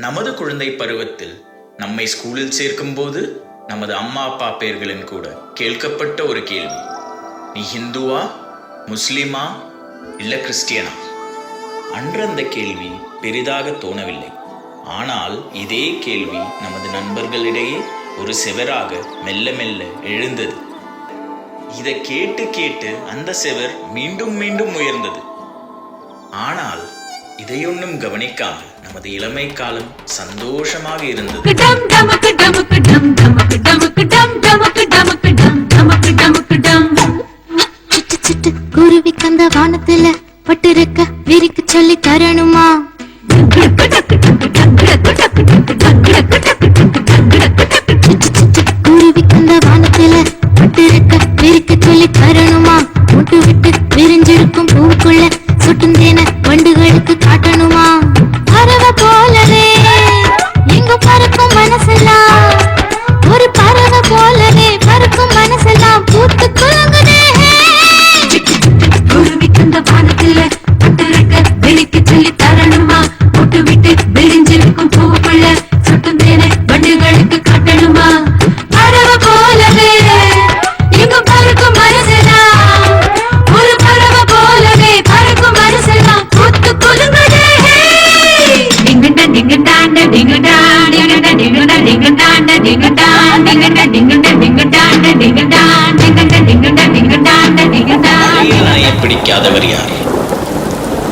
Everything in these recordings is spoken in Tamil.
நமது குழந்தை பருவத்தில் நம்மை ஸ்கூலில் சேர்க்கும் போது நமது அம்மா அப்பா பெயர்களின் கூட கேட்கப்பட்ட ஒரு கேள்வி, நீ ஹிந்துவா, முஸ்லிமா இல்ல கிறிஸ்டியனா? அன்று அந்த கேள்வி பெரிதாக தோணவில்லை. ஆனால் இதே கேள்வி நமது நண்பர்களிடையே ஒரு செவராக மெல்ல மெல்ல எழுந்தது. இதை கேட்டு கேட்டு அந்த செவர் மீண்டும் மீண்டும் உயர்ந்தது. ஆனால் இதையொன்னும் கவனிக்காமல் நமது இளமை காலம் சந்தோஷமாக இருந்தது. குருவி கந்த வானத்துல பட்டிருக்க விரிக்கு சொல்லி தரணுமா? குருவி கந்த வானத்துல பட்டிருக்க விரிக்கு சொல்லி தரணுமா? முட்டு விட்டு விரிஞ்சிருக்கும் பூக்குள்ள சுட்டுந்தேன வண்டுகளுக்கு காட்டணுமா? பறவை போலவே எங்க பறக்கும் மனசெல்லாம், ஒரு பறவை போலவே பறக்கும் மனசெல்லாம் பூத்து குலுங்குதே. குருவி கந்த வானத்துல பட்டிருக்க விரிக்கு சொல்லி தரணுமா? முட்டு விட்டு விரிஞ்சிருக்கும் பூக்குள்ள சுட்டுந்தேன வண்டுகளுக்கு காட்டணுமா? பறவை போலவே எங்க பறக்கும் மனசெல்லாம், ஒரு பறவை போலவே பறக்கும் மனசெல்லாம் பூத்து குலுங்குதே. டிங்கடா டிங்கடாண்ட டிங்கடா டிங்கடா டிங்கடா டிங்கடாண்ட டிங்கடா டிங்கடா டிங்கடா டிங்கடாண்ட டிங்கடா டிங்கடா டிங்கடா டிங்கடாண்ட டிங்கடா. மழையை பிடிக்காதவர் யார்?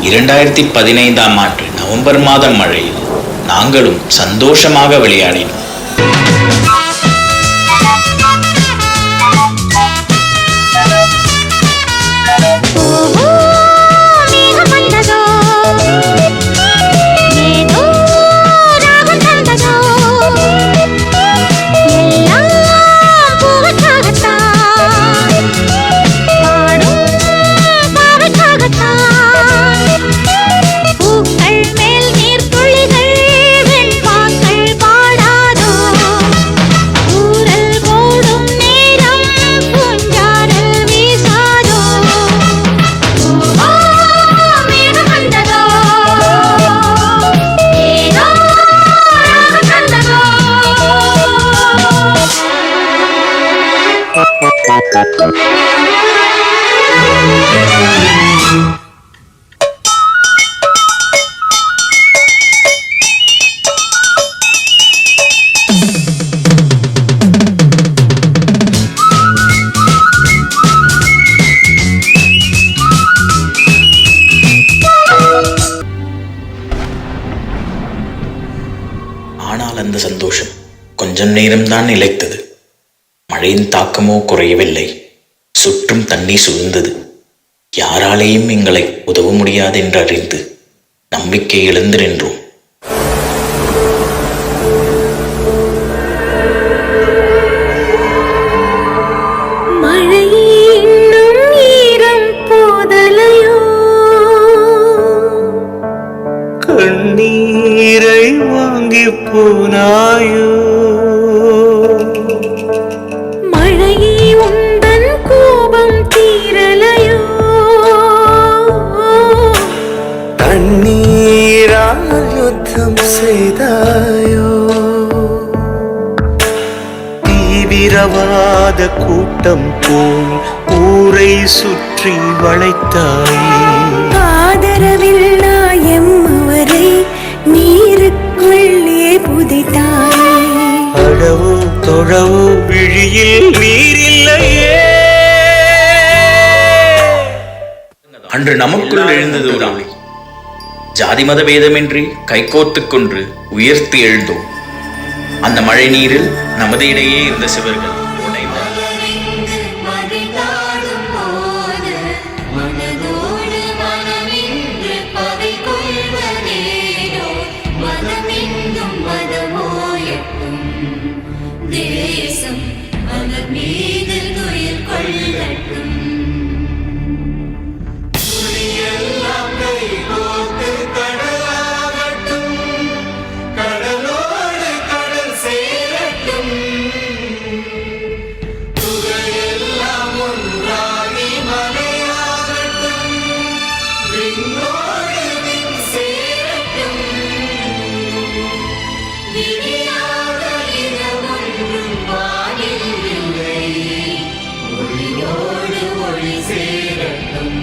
2015ஆம் ஆண்டு நவம்பர் மாதம் மழையில் நாங்களும் சந்தோஷமாக விளையாடினோம். ஆனால் அந்த சந்தோஷம் கொஞ்சம் நேரம்தான் நிலைத்தது. மழையின் தாக்கமோ குறையவில்லை. சுற்றும் தண்ணீர் சூழ்ந்தது. யாராலேயும் எங்களை உதவ முடியாது என்று அறிந்து நம்பிக்கை இழந்து நின்றோம். கண்ணீரை வாங்கி போனாயோ? மழையே உந்தன் கோபம் தீரலையோ? தண்ணீரால் யுத்தம் செய்தாயோ? தீவிரவாத கூட்டம் போல் ஊரை சுற்றி வளைத்தாயே. ஆதரவில்லா எம்மவரை நீருக்குள்ளே புதைத்தாயே. அடவோ தொழவோ விழியில் நீரில்லையே. அன்று நமக்குள் எழுந்தது ஒரு அலை. ஜாதி மத பேதமின்றி கைகோத்துக் கொண்டு உயர்த்தி எழுந்தோம். அந்த மழை நீரில் நமது இடையே இருந்த சிவர்கள் உடைந்தன. சேரட்டும்